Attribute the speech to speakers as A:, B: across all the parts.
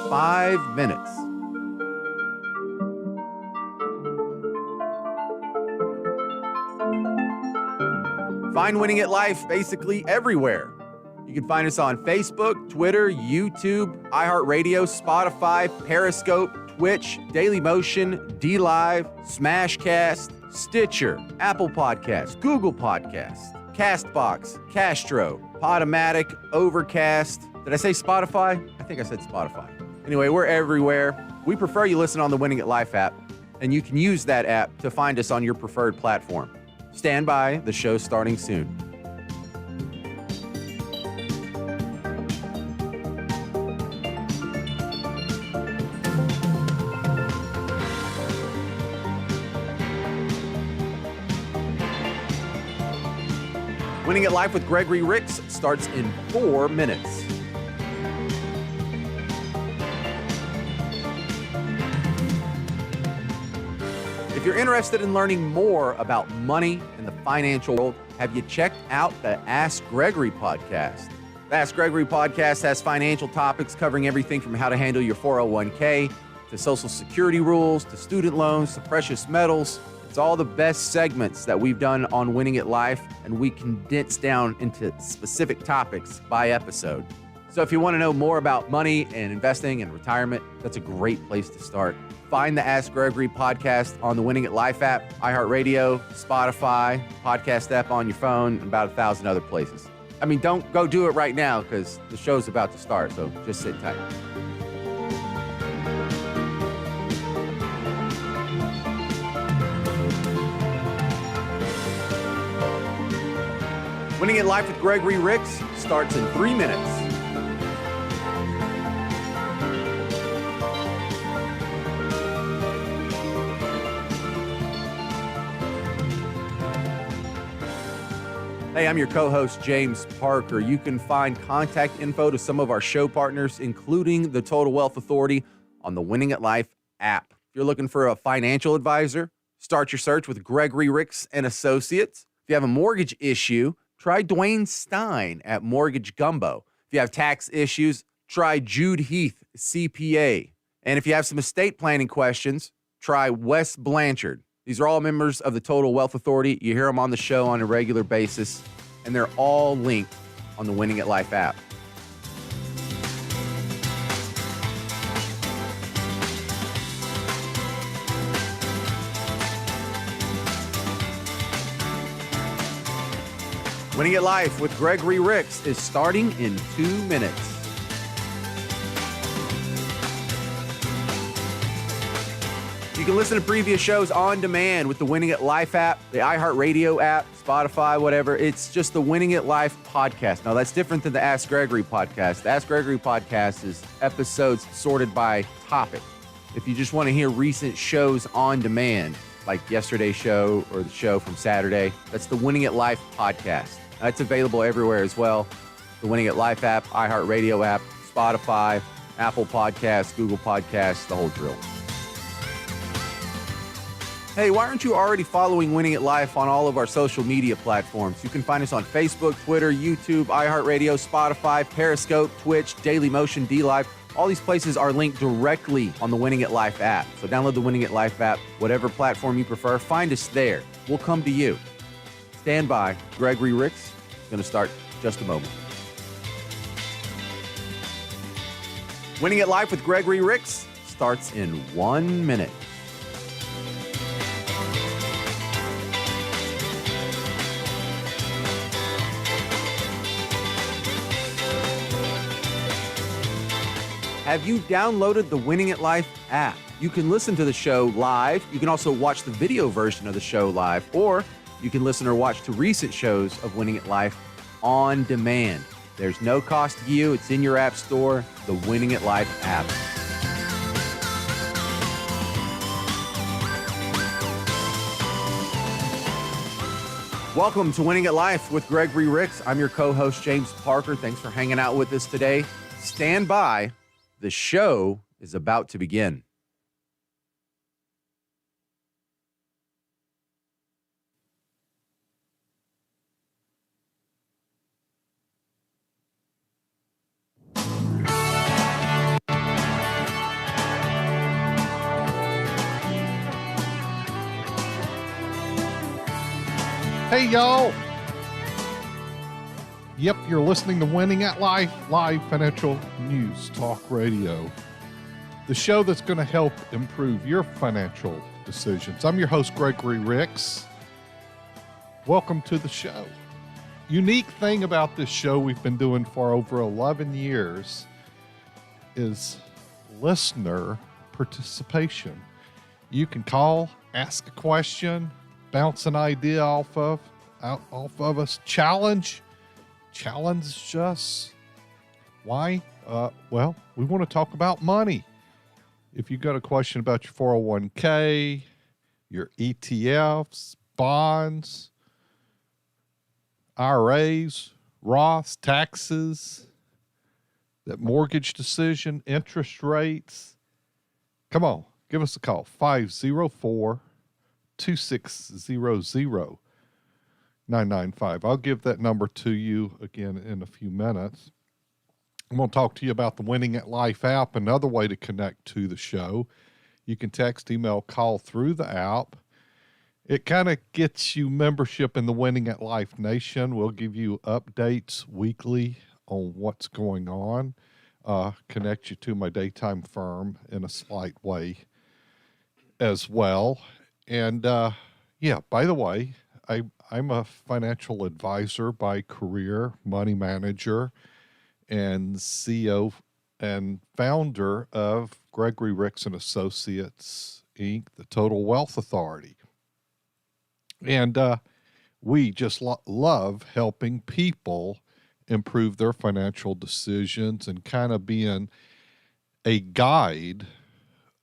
A: 5 minutes. Find Winning at Life basically everywhere. You can find us on Facebook, Twitter, YouTube, iHeartRadio, Spotify, Periscope, Twitch, Dailymotion, DLive, Smashcast, Stitcher, Apple Podcasts, Google Podcasts, CastBox, Castro, Podomatic, Overcast. Did I say Spotify? I think I said Spotify. Anyway, we're everywhere. We prefer you listen on the Winning at Life app, and you can use that app to find us on your preferred platform. Stand by, the show's starting soon. Winning at Life with Gregory Ricks starts in 4 minutes. If you're interested in learning more about money and the financial world, have you checked out the Ask Gregory podcast? The Ask Gregory podcast has financial topics covering everything from how to handle your 401k to Social Security rules to student loans to precious metals. It's all the best segments that we've done on Winning at Life, and we condense down into specific topics by episode. So if you want to know more about money and investing and retirement, that's a great place to start. Find the Ask Gregory podcast on the Winning at Life app, iHeartRadio, Spotify, podcast app on your phone, and about 1,000 other places. I mean, don't go do it right now because the show's about to start, so just sit tight. Winning at Life with Gregory Ricks starts in 3 minutes. Hey, I'm your co-host, James Parker. You can find contact info to some of our show partners, including the Total Wealth Authority, on the Winning at Life app. If you're looking for a financial advisor, start your search with Gregory Ricks and Associates. If you have a mortgage issue, try Dwayne Stein at Mortgage Gumbo. If you have tax issues, try Jude Heath, CPA. And if you have some estate planning questions, try Wes Blanchard. These are all members of the Total Wealth Authority. You hear them on the show on a regular basis, and they're all linked on the Winning at Life app. Winning at Life with Gregory Ricks is starting in 2 minutes. You can listen to previous shows on demand with the Winning at Life app, the iHeartRadio app, Spotify, whatever. It's just the Winning at Life podcast. Now, that's different than the Ask Gregory podcast. The Ask Gregory podcast is episodes sorted by topic. If you just want to hear recent shows on demand, like yesterday's show or the show from Saturday, that's the Winning at Life podcast. That's available everywhere as well. The Winning at Life app, iHeartRadio app, Spotify, Apple Podcasts, Google Podcasts, the whole drill. Hey, why aren't you already following Winning at Life on all of our social media platforms? You can find us on Facebook, Twitter, YouTube, iHeartRadio, Spotify, Periscope, Twitch, Dailymotion, DLive. All these places are linked directly on the Winning at Life app. So download the Winning at Life app, whatever platform you prefer. Find us there. We'll come to you. Stand by. Gregory Ricks is going to start in just a moment. Winning at Life with Gregory Ricks starts in 1 minute. Have you downloaded the Winning at Life app? You can listen to the show live. You can also watch the video version of the show live, or you can listen or watch to recent shows of Winning at Life on demand. There's no cost to you. It's in your app store, the Winning at Life app. Welcome to Winning at Life with Gregory Ricks. I'm your co-host, James Parker. Thanks for hanging out with us today. Stand by. The show is about to begin.
B: Hey, y'all. Yep, you're listening to Winning at Life, live financial news talk radio. The show that's going to help improve your financial decisions. I'm your host, Gregory Ricks. Welcome to the show. Unique thing about this show we've been doing for over 11 years is listener participation. You can call, ask a question, bounce an idea off of us, challenge us. Why? Well, we want to talk about money. If you've got a question about your 401k, your ETFs, bonds, IRAs, Roths, taxes, that mortgage decision, interest rates, come on, give us a call, 504-2600-995. I'll give that number to you again in a few minutes. I'm going to talk to you about the Winning at Life app, another way to connect to the show. You can text, email, call through the app. It kind of gets you membership in the Winning at Life Nation. We'll give you updates weekly on what's going on, connect you to my daytime firm in a slight way as well. And by the way, I'm a financial advisor by career, money manager, and CEO and founder of Gregory Ricks and Associates, Inc., the Total Wealth Authority. And we just love helping people improve their financial decisions and kind of being a guide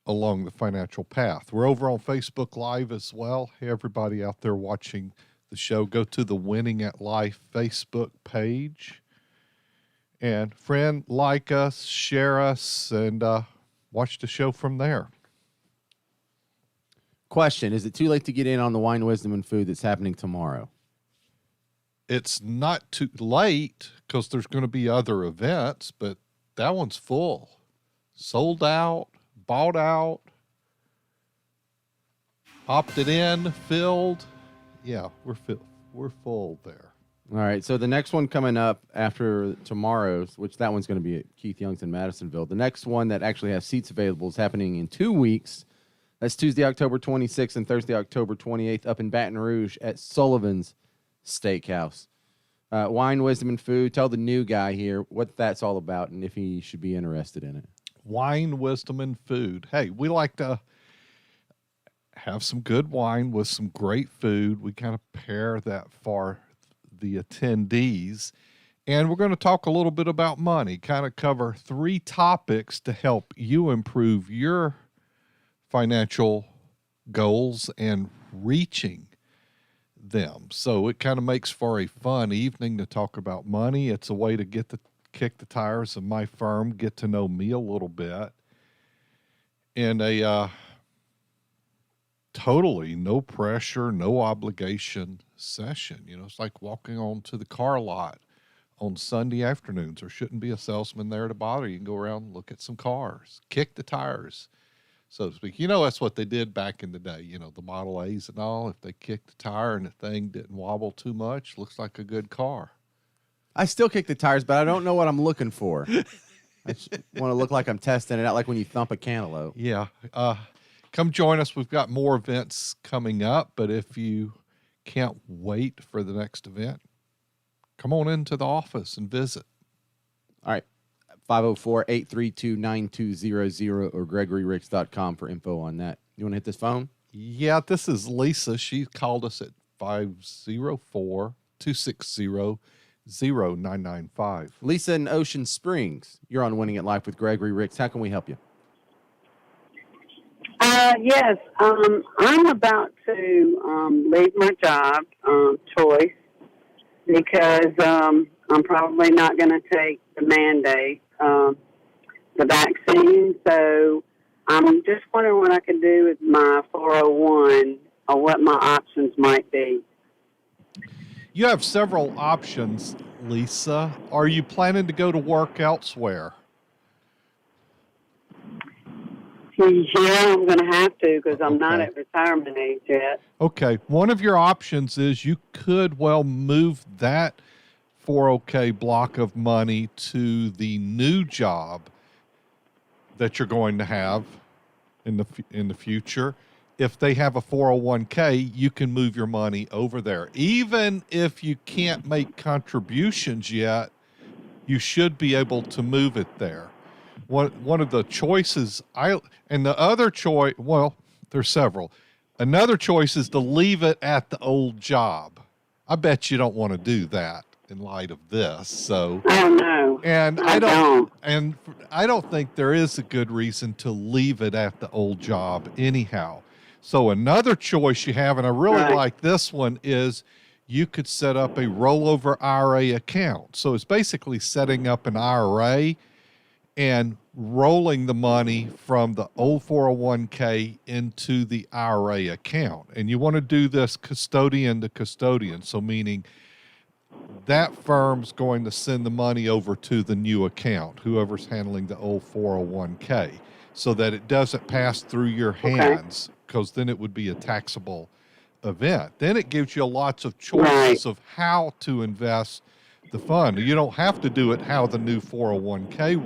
B: along the financial path. We're over on Facebook Live as well. Hey, everybody out there watching the show, go to the Winning at Life Facebook page. And friend, like us, share us, and watch the show from there.
A: Question, is it too late to get in on the Wine, Wisdom, and Food that's happening tomorrow?
B: It's not too late because there's going to be other events, but that one's full. Sold out, bought out, opted in, filled. Yeah, we're full there.
A: All right, so the next one coming up after tomorrow's, which that one's going to be at Keith Young's in Madisonville. The next one that actually has seats available is happening in 2 weeks. That's Tuesday, October 26th and Thursday, October 28th up in Baton Rouge at Sullivan's Steakhouse. Wine, Wisdom, and Food. Tell the new guy here what that's all about and if he should be interested in it.
B: Wine, Wisdom, and Food. Hey, we like to have some good wine with some great food. We kind of pair that for the attendees. And we're going to talk a little bit about money, kind of cover 3 topics to help you improve your financial goals and reaching them. So it kind of makes for a fun evening to talk about money. It's a way to kick the tires of my firm, get to know me a little bit in a totally no pressure, no obligation session. You know, it's like walking onto the car lot on Sunday afternoons. There shouldn't be a salesman there to bother you. You can go around and look at some cars, kick the tires, so to speak. You know, that's what they did back in the day, you know, the Model A's and all. If they kicked the tire and the thing didn't wobble too much, looks like a good car.
A: I still kick the tires, but I don't know what I'm looking for. I just want to look like I'm testing it out, like when you thump a cantaloupe.
B: Yeah. Come join us. We've got more events coming up, but if you can't wait for the next event, come on into the office and visit.
A: All right. 504-832-9200 or GregoryRicks.com for info on that. You want to hit this phone?
B: Yeah, this is Lisa. She called us at 504-260-0995.
A: Lisa in Ocean Springs. You're on Winning at Life with Gregory Ricks. How can we help you?
C: Yes, I'm about to leave my job choice because I'm probably not going to take the mandate, the vaccine. So I'm just wondering what I can do with my 401 or what my options might be.
B: You have several options, Lisa. Are you planning to go to work elsewhere?
C: Yeah, I'm going to have to because I'm not
B: Okay.
C: at retirement age yet.
B: Okay. One of your options is you could well move that 401k block of money to the new job that you're going to have in the future. If they have a 401k, you can move your money over there. Even if you can't make contributions yet, you should be able to move it there. One of the choices and the other choice, well, there's several. Another choice is to leave it at the old job. I bet you don't want to do that in light of this. So,
C: Oh, no.
B: and
C: I don't.
B: and I don't think there is a good reason to leave it at the old job anyhow. So another choice you have, and I really
C: Right.
B: like this one, is you could set up a rollover IRA account. So it's basically setting up an IRA and rolling the money from the old 401k into the IRA account. And you want to do this custodian to custodian. So meaning that firm's going to send the money over to the new account, whoever's handling the old 401k, so that it doesn't pass through your hands, because then it would be a taxable event. Then it gives you lots of choices of how to invest the fund. You don't have to do it how the new 401k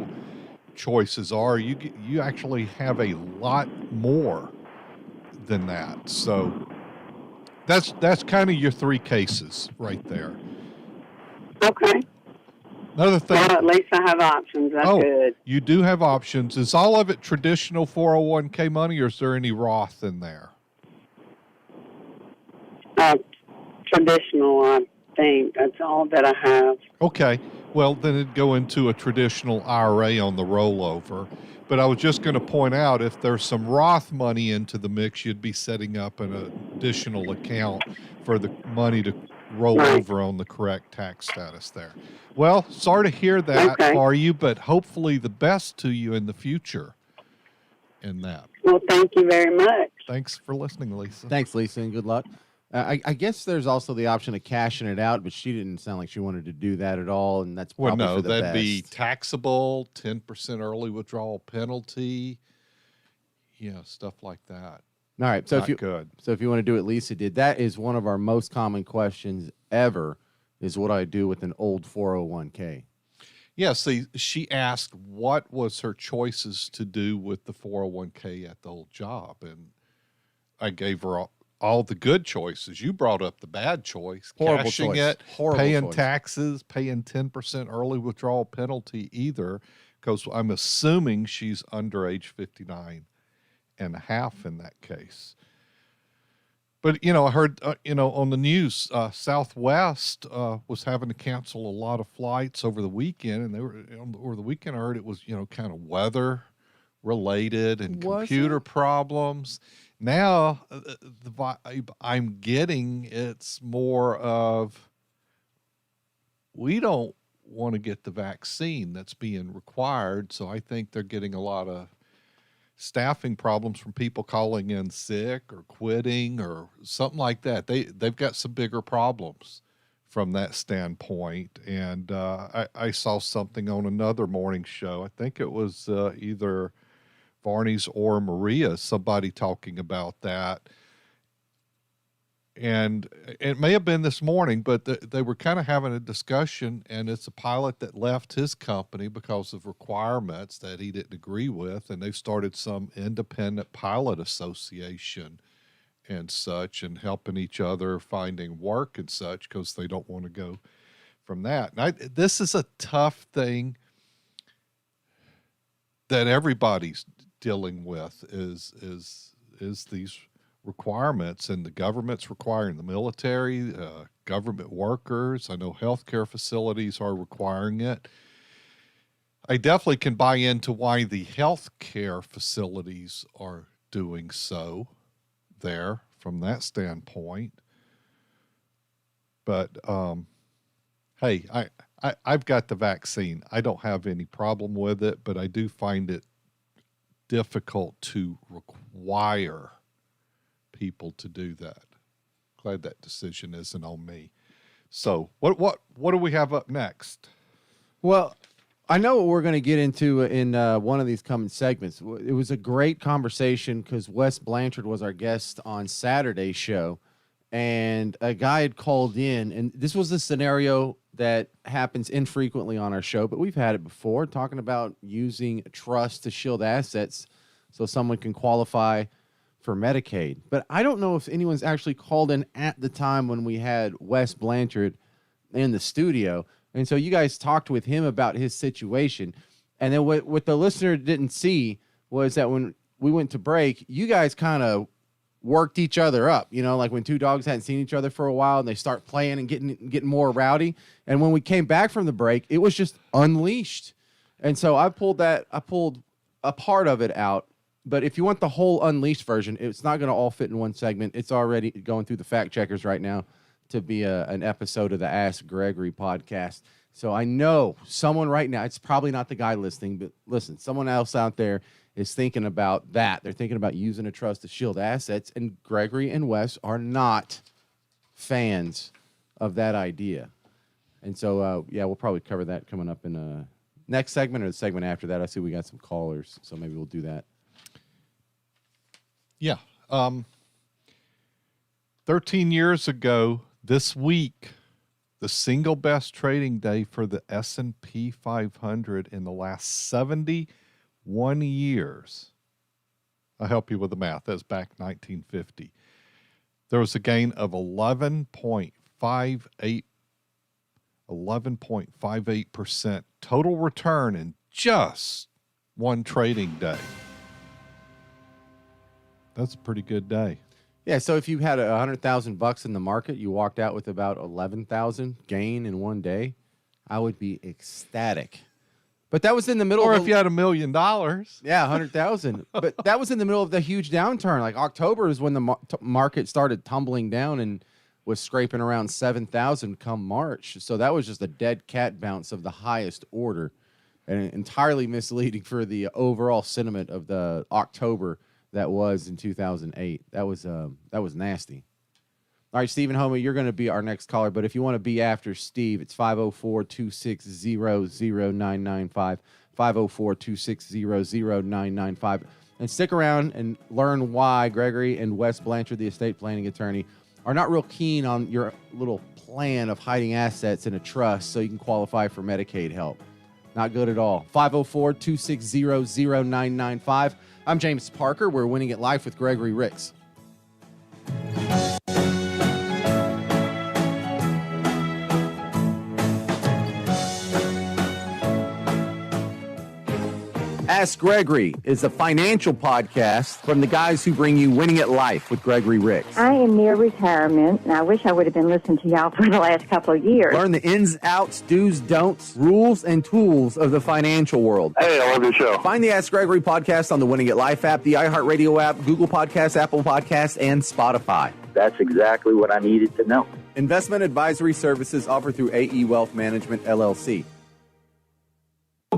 B: choices are. You actually have a lot more than that. So that's kind of your three cases right there.
C: Okay.
B: Another thing.
C: Well, at least I have options. That's good.
B: You do have options. Is all of it traditional 401k money, or is there any Roth in there?
C: Traditional, I think. That's all that I have.
B: Okay. Well, then it'd go into a traditional IRA on the rollover. But I was just going to point out, if there's some Roth money into the mix, you'd be setting up an additional account for the money to roll over on the correct tax status there. Well, sorry to hear that for you, but hopefully the best to you in the future in that.
C: Well, thank you very much.
B: Thanks for listening, Lisa.
A: Thanks, Lisa, and good luck. I guess there's also the option of cashing it out, but she didn't sound like she wanted to do that at all, and that's probably for the
B: that'd
A: best.
B: be taxable, 10% early withdrawal penalty, stuff like that.
A: All right, so if you want to do what Lisa did, that is one of our most common questions ever, is what I do with an old 401k.
B: Yeah, see, she asked what was her choices to do with the 401k at the old job, and I gave her all the good choices. You brought up the bad choice.
A: Horrible
B: cashing
A: choice.
B: it,
A: Horrible
B: paying
A: choice.
B: taxes, paying 10% early withdrawal penalty either, because I'm assuming she's under age 59 and a half in that case. But, I heard, on the news, Southwest was having to cancel a lot of flights over the weekend. And over the weekend, I heard it was, kind of weather related and computer problems. Now, the vibe I'm getting, it's more of, we don't want to get the vaccine that's being required. So I think they're getting a lot of staffing problems from people calling in sick or quitting or something like that. They've got some bigger problems from that standpoint. And I saw something on another morning show. I think it was either Varney's or Maria's, somebody talking about that. And it may have been this morning, but they were kind of having a discussion, and it's a pilot that left his company because of requirements that he didn't agree with, and they've started some independent pilot association and such, and helping each other finding work and such, because they don't want to go from that. And this is a tough thing that everybody's dealing with is these requirements, and the government's requiring the military, government workers. I know healthcare facilities are requiring it. I definitely can buy into why the healthcare facilities are doing so there from that standpoint. But hey, I've got the vaccine. I don't have any problem with it, but I do find it difficult to require people to do that. Glad that decision isn't on me. So what do we have up next?
A: Well, I know what we're going to get into in one of these coming segments. It was a great conversation because Wes Blanchard was our guest on Saturday's show, and a guy had called in, and this was a scenario that happens infrequently on our show, but we've had it before, talking about using trust to shield assets so someone can qualify for Medicaid. But I don't know if anyone's actually called in at the time when we had Wes Blanchard in the studio. And so you guys talked with him about his situation. And then what the listener didn't see was that when we went to break, you guys kind of worked each other up, like when two dogs hadn't seen each other for a while and they start playing and getting more rowdy. And when we came back from the break, it was just unleashed. And so I pulled a part of it out. But if you want the whole unleashed version, it's not going to all fit in one segment. It's already going through the fact checkers right now to be an episode of the Ask Gregory podcast. So I know someone right now, it's probably not the guy listening, but listen, someone else out there is thinking about that. They're thinking about using a trust to shield assets, and Gregory and Wes are not fans of that idea. And so, we'll probably cover that coming up in next segment or the segment after that. I see we got some callers, so maybe we'll do that.
B: Yeah. 13 years ago, this week, the single best trading day for the S&P 500 in the last 71 years. I'll help you with the math. That's back 1950. There was a gain of 11.58% total return in just one trading day. That's a pretty good day.
A: Yeah, so if you had $100,000 in the market, you walked out with about 11,000 gain in one day, I would be ecstatic. But that was in the middle
B: or
A: of
B: if you had $1 million.
A: Yeah, 100,000. But that was in the middle of the huge downturn. Like October is when the market started tumbling down and was scraping around 7,000 come March. So that was just a dead cat bounce of the highest order and entirely misleading for the overall sentiment of the October that was in 2008. That was nasty. All right, Stephen Homey, you're going to be our next caller, but if you want to be after Steve, it's 504-260-0995, 504-260-0995. And stick around and learn why Gregory and Wes Blanchard, the estate planning attorney, are not real keen on your little plan of hiding assets in a trust so you can qualify for Medicaid help. Not good at all. 504-260-0995. I'm James Parker. We're Winning at Life with Gregory Ricks. Ask Gregory is a financial podcast from the guys who bring you Winning at Life with Gregory Ricks.
D: I am near retirement, and I wish I would have been listening to y'all for the last couple of years.
A: Learn the ins, outs, do's, don'ts, rules, and tools of the financial world.
E: Hey, I love your show.
A: Find the Ask Gregory podcast on the Winning at Life app, the iHeartRadio app, Google Podcasts, Apple Podcasts, and Spotify.
E: That's exactly what I needed to know.
A: Investment advisory services offered through AE Wealth Management, LLC.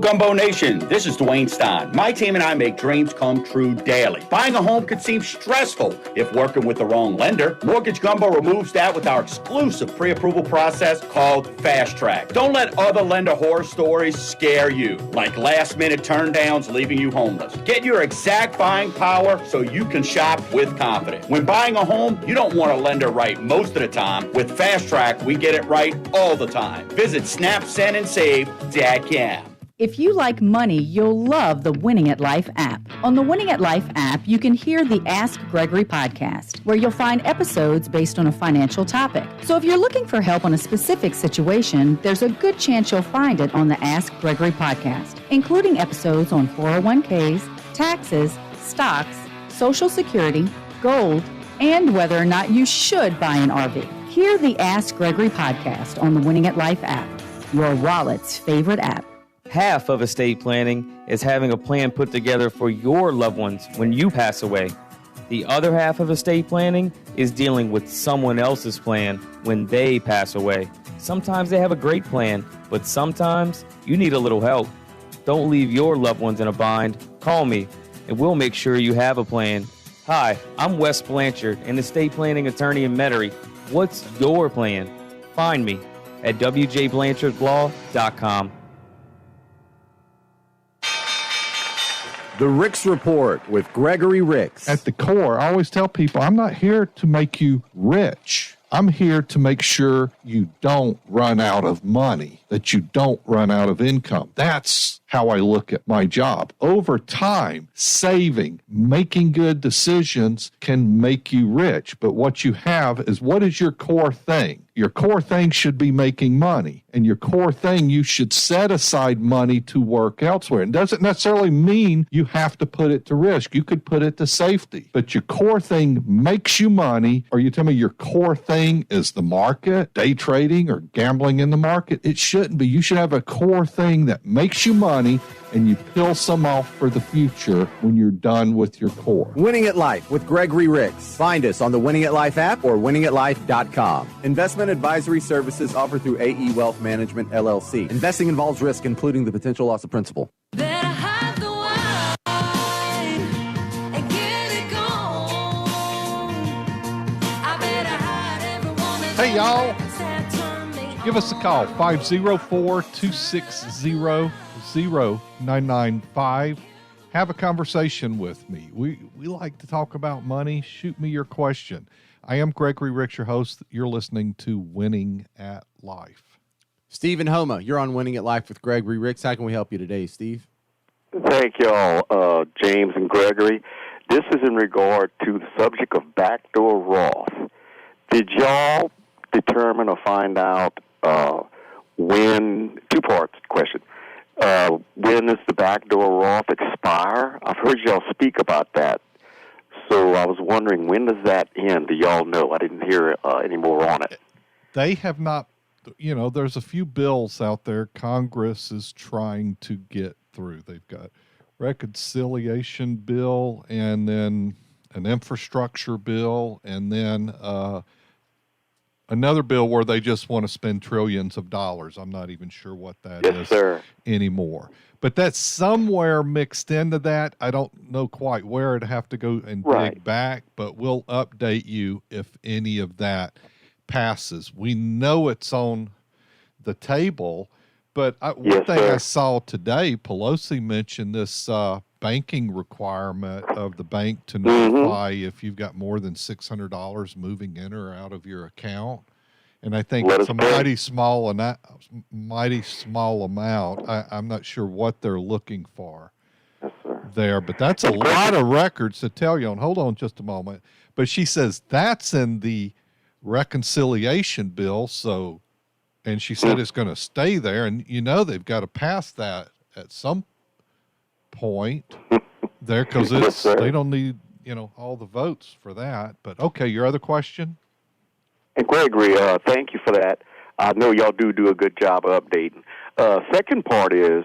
F: Gumbo Nation, this is Dwayne Stein. My team and I make dreams come true daily. Buying a home could seem stressful if working with the wrong lender. Mortgage Gumbo removes that with our exclusive pre-approval process called Fast Track. Don't let other lender horror stories scare you, like last-minute turndowns leaving you homeless. Get your exact buying power so you can shop with confidence. When buying a home, you don't want a lender right most of the time. With Fast Track, we get it right all the time. Visit snapsendandsave.com.
G: If you like money, you'll love the Winning at Life app. On the Winning at Life app, you can hear the Ask Gregory podcast, where you'll find episodes based on a financial topic. So if you're looking for help on a specific situation, there's a good chance you'll find it on the Ask Gregory podcast, including episodes on 401ks, taxes, stocks, Social Security, gold, and whether or not you should buy an RV. Hear the Ask Gregory podcast on the Winning at Life app, your wallet's favorite app.
H: Half of estate planning is having a plan put together for your loved ones when you pass away. The other half of estate planning is dealing with someone else's plan when they pass away. Sometimes they have a great plan, but sometimes you need a little help. Don't leave your loved ones in a bind. Call me, and we'll make sure you have a plan. Hi, I'm Wes Blanchard, an estate planning attorney in Metairie. What's your plan? Find me at wjblanchardlaw.com.
A: The Ricks Report with Gregory Ricks.
B: At the core, I always tell people, I'm not here to make you rich. I'm here to make sure you don't run out of money, that you don't run out of income. That's how I look at my job. Over time, saving, making good decisions can make you rich. But what you have is, what is your core thing? Your core thing should be making money. And your core thing, you should set aside money to work elsewhere. It doesn't necessarily mean you have to put it to risk. You could put it to safety. But your core thing makes you money, or you tell me your core thing is the market, day trading, or gambling in the market. It shouldn't be. You should have a core thing that makes you money, and you peel some off for the future when you're done with your core.
A: Winning at Life with Gregory Ricks. Find us on the Winning at Life app or winningatlife.com. Investment advisory services offered through AE Wealth Management, LLC. Investing involves risk, including the potential loss of principal.
B: Hey, y'all. Give us a call, 504-260-0995. Have a conversation with me. We like to talk about money. Shoot me your question. I am Gregory Ricks, your host. You're listening to Winning at Life.
A: Steve and Homa, you're on Winning at Life with Gregory Ricks. How can we help you today, Steve?
E: Thank y'all, James and Gregory. This is in regard to the subject of backdoor Roth. Did y'all determine or find out when, two parts question, when does the backdoor Roth expire? I've heard y'all speak about that. So I was wondering, when does that end? Do y'all know? I didn't hear any more on it.
B: They have not, there's a few bills out there Congress is trying to get through. They've got reconciliation bill, and then an infrastructure bill, and then another bill where they just want to spend trillions of dollars. I'm not even sure what that is anymore. But that's somewhere mixed into that. I don't know quite where. I'd have to go and dig back, but we'll update you if any of that passes. We know it's on the table, but one thing I saw today, Pelosi mentioned this banking requirement of the bank to notify if you've got more than $600 moving in or out of your account. And I think it's a mighty small amount. I'm not sure what they're looking for there, but that's a lot of records to tell you on. Hold on just a moment. But she says that's in the reconciliation bill. So, and she said it's going to stay there, and they've got to pass that at some point there, because they don't need all the votes for that. But okay, your other question.
E: And Gregory, thank you for that. I know y'all do a good job of updating. Second part is,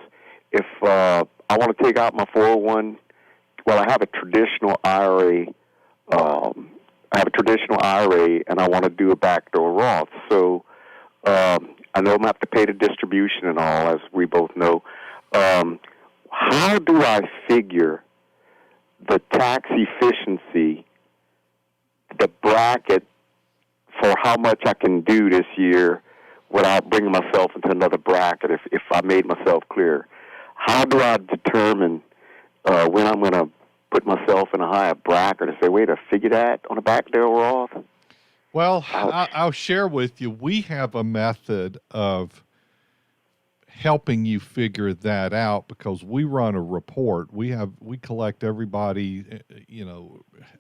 E: if I want to take out my 401, well, I have a traditional IRA. And I want to do a backdoor Roth. So I know I'm going to have to pay the distribution and all, as we both know. How do I figure the tax efficiency, the bracket for how much I can do this year without bringing myself into another bracket, if I made myself clear? How do I determine when I'm going to put myself in a higher bracket and say, wait, I figure that on a backdoor Roth?
B: Well, I'll share with you. We have a method of helping you figure that out, because we run a report. We collect everybody,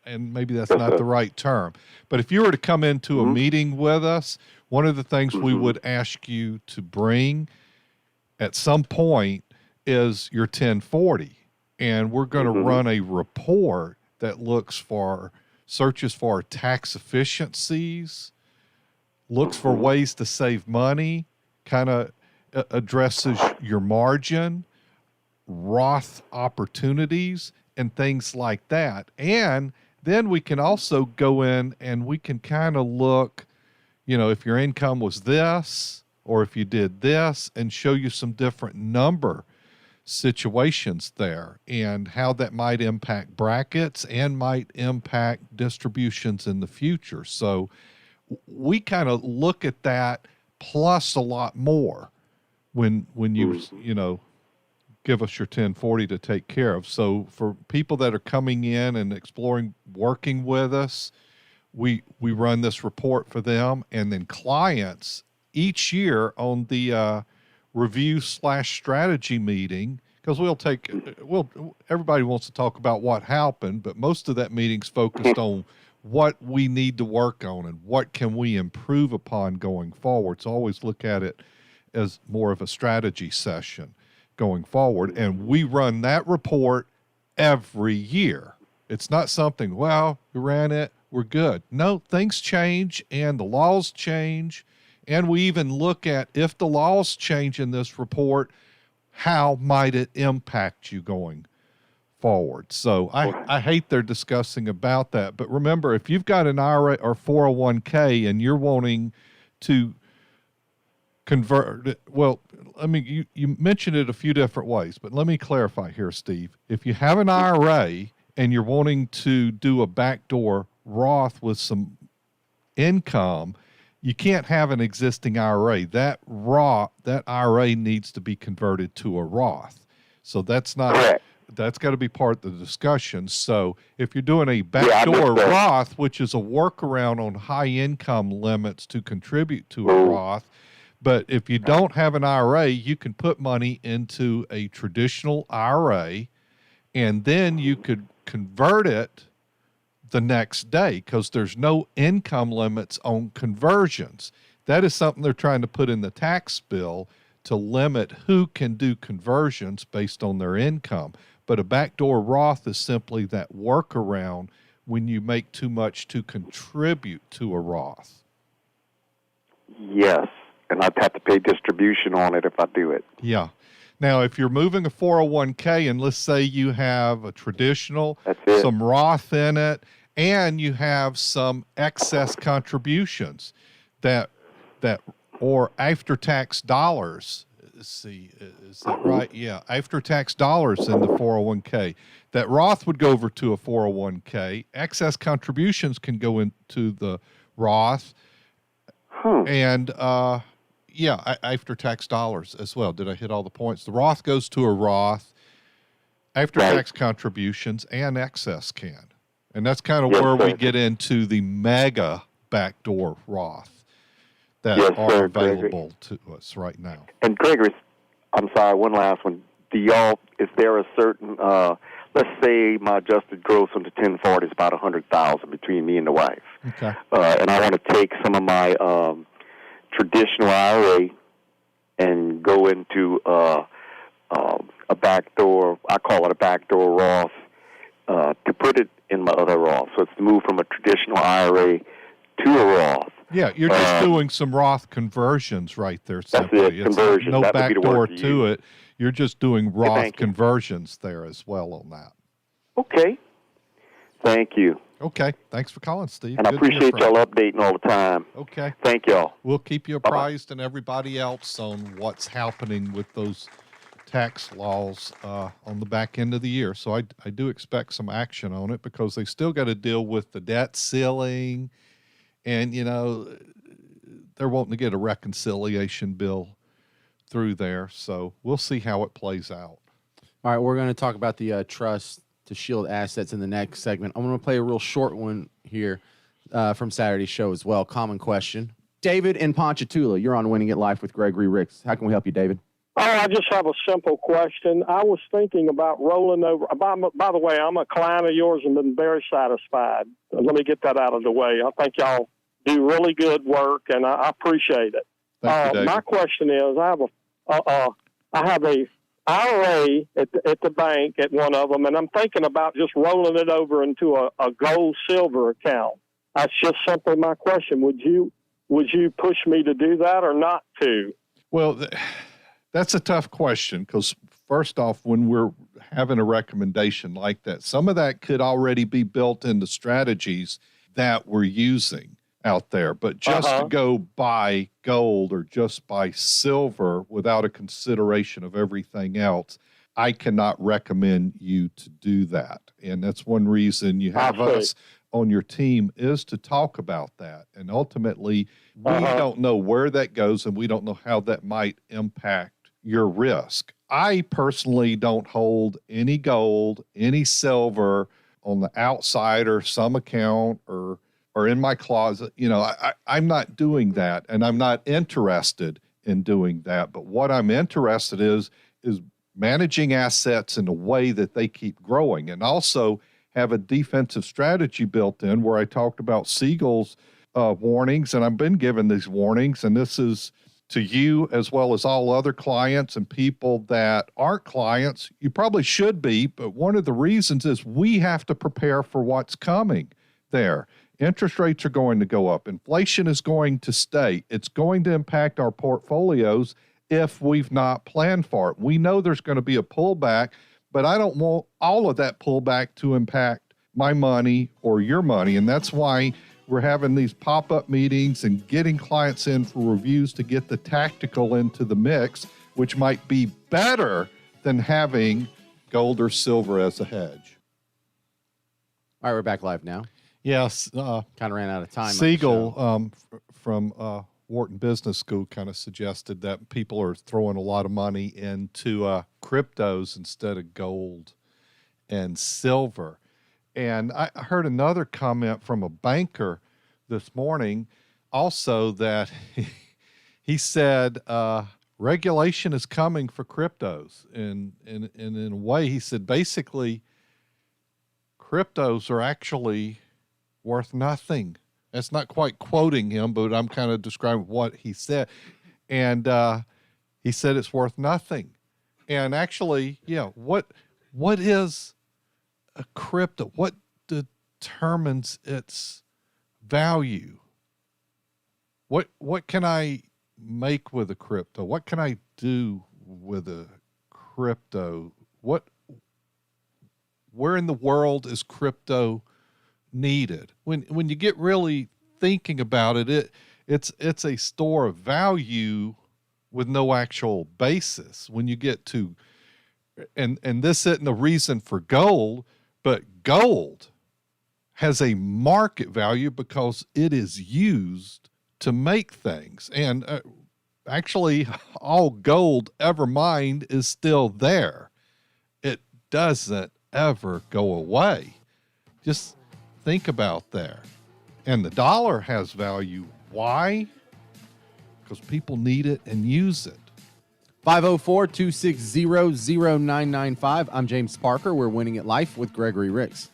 B: and maybe that's not the right term. But if you were to come into a meeting with us, one of the things we would ask you to bring at some point is your 1040. And we're going to run a report that searches for tax efficiencies, looks for ways to save money, kind of addresses your margin, Roth opportunities, and things like that. And then we can also go in and we can kind of look, if your income was this, or if you did this, and show you some different number situations there and how that might impact brackets and might impact distributions in the future. So we kind of look at that plus a lot more when you give us your 1040 to take care of. So for people that are coming in and exploring working with us, we run this report for them, and then clients each year on the review/strategy meeting, because everybody wants to talk about what happened, but most of that meeting's focused on what we need to work on and what can we improve upon going forward. So always look at it as more of a strategy session going forward. And we run that report every year. It's not something, well, we ran it, we're good. No, things change and the laws change. And we even look at, if the laws change in this report, how might it impact you going forward? So I hate they're discussing about that. But remember, if you've got an IRA or 401k and you're wanting to convert it, well, you mentioned it a few different ways, but let me clarify here, Steve. If you have an IRA and you're wanting to do a backdoor Roth with some income, you can't have an existing IRA. That IRA needs to be converted to a Roth. So that's not correct. That's got to be part of the discussion. So if you're doing a backdoor Roth, which is a workaround on high income limits to contribute to a Roth, but if you don't have an IRA, you can put money into a traditional IRA, and then you could convert it the next day, because there's no income limits on conversions. That is something they're trying to put in the tax bill to limit who can do conversions based on their income. But a backdoor Roth is simply that workaround when you make too much to contribute to a Roth.
E: Yes, and I'd have to pay distribution on it if I do it.
B: Yeah. Now, if you're moving a 401k, and let's say you have a traditional, some Roth in it, and you have some excess contributions that or after-tax dollars. Let's see, is that right? Yeah, after-tax dollars in the 401k. That Roth would go over to a 401k. Excess contributions can go into the Roth. And, after-tax dollars as well. Did I hit all the points? The Roth goes to a Roth. After-tax contributions and excess can. And that's kind of where we get into the mega backdoor Roth that are available to us right now.
E: And Gregory, I'm sorry, one last one. Is there a certain, let's say my adjusted gross on the 1040 is about $100,000 between me and the wife.
B: Okay.
E: And I want to take some of my traditional IRA and go into a backdoor, I call it a backdoor Roth, to put it in my other Roth. So it's to move from a traditional IRA to a Roth.
B: Yeah, you're just doing some Roth conversions right there. Simply.
E: That's it, conversion.
B: No
E: that
B: backdoor to it. You're just doing Roth conversions there as well on that.
E: Okay. Thank you.
B: Okay. Thanks for calling, Steve.
E: And I appreciate y'all updating all the time.
B: Okay.
E: Thank y'all.
B: We'll keep you apprised and everybody else on what's happening with those tax laws on the back end of the year. So I do expect some action on it, because they still got to deal with the debt ceiling, and, they're wanting to get a reconciliation bill through there. So we'll see how it plays out.
A: All right, we're going to talk about the trust to shield assets in the next segment. I'm going to play a real short one here from Saturday's show as well. Common question. David in Ponchatoula, you're on Winning at Life with Gregory Ricks. How can we help you, David?
I: Oh, I just have a simple question. I was thinking about rolling over. By the way, I'm a client of yours and been very satisfied. Let me get that out of the way. I think y'all do really good work, and I appreciate it.
B: Thank you,
I: my question is, I have a IRA at the bank at one of them, and I'm thinking about just rolling it over into a gold silver account. That's just simply my question. Would you push me to do that or not to?
B: Well, that's a tough question, because first off, when we're having a recommendation like that, some of that could already be built into strategies that we're using out there. But just to go buy gold or just buy silver without a consideration of everything else, I cannot recommend you to do that. And that's one reason you have us on your team, is to talk about that. And ultimately, we don't know where that goes, and we don't know how that might impact your risk. I personally don't hold any gold, any silver on the outside or some account or in my closet. You know, I'm not doing that, and I'm not interested in doing that. But what I'm interested is managing assets in a way that they keep growing, and also have a defensive strategy built in where I talked about Siegel's warnings, and I've been given these warnings, and this is to you as well as all other clients and people that aren't clients. You probably should be, but one of the reasons is we have to prepare for what's coming there. Interest rates are going to go up. Inflation is going to stay. It's going to impact our portfolios if we've not planned for it. We know there's going to be a pullback, but I don't want all of that pullback to impact my money or your money, and that's why we're having these pop-up meetings and getting clients in for reviews to get the tactical into the mix, which might be better than having gold or silver as a hedge.
A: All right, we're back live now.
B: Yes.
A: Kind of ran out of time.
B: Siegel from Wharton Business School kind of suggested that people are throwing a lot of money into cryptos instead of gold and silver. And I heard another comment from a banker this morning also that he said regulation is coming for cryptos. And in a way, he said basically cryptos are actually worth nothing. That's not quite quoting him, but I'm kind of describing what he said. And he said it's worth nothing. And actually, yeah, what is a crypto? What determines its value? What can I make with a crypto? What can I do with a crypto? Where in the world is crypto needed? When you get really thinking about it, it's a store of value with no actual basis. When you get to and this isn't a reason for gold, but gold has a market value because it is used to make things. And actually, all gold ever mined is still there. It doesn't ever go away. Just think about that. And the dollar has value. Why? Because people need it and use it.
A: 504-260-0995. I'm James Parker. We're Winning at Life with Gregory Ricks.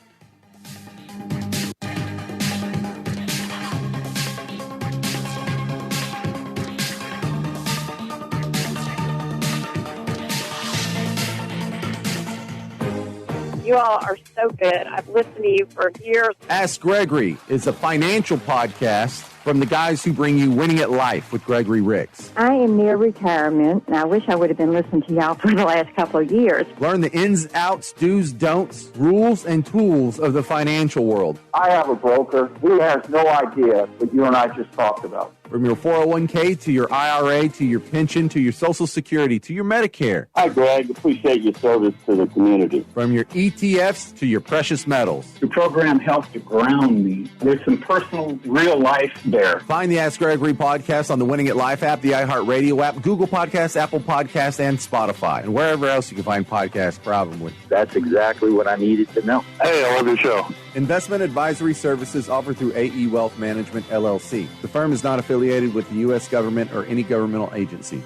J: You all are so good. I've listened to you for years.
A: Ask Gregory is a financial podcast from the guys who bring you Winning at Life with Gregory Ricks.
D: I am near retirement, and I wish I would have been listening to y'all for the last couple of years.
A: Learn the ins, outs, do's, don'ts, rules, and tools of the financial world.
K: I have a broker. He has no idea what you and I just talked about.
A: From your 401k to your IRA to your pension to your Social Security to your Medicare.
K: Hi, Greg. Appreciate your service to the community.
A: From your ETFs to your precious metals.
K: The program helps to ground me. There's some personal, real life there.
A: Find the Ask Gregory podcast on the Winning at Life app, the iHeartRadio app, Google Podcasts, Apple Podcasts, and Spotify, and wherever else you can find podcasts probably.
K: That's exactly what I needed to know. Hey, I love your show.
A: Investment advisory services offered through AE Wealth Management, LLC. The firm is not affiliated with the U.S. government or any governmental agency.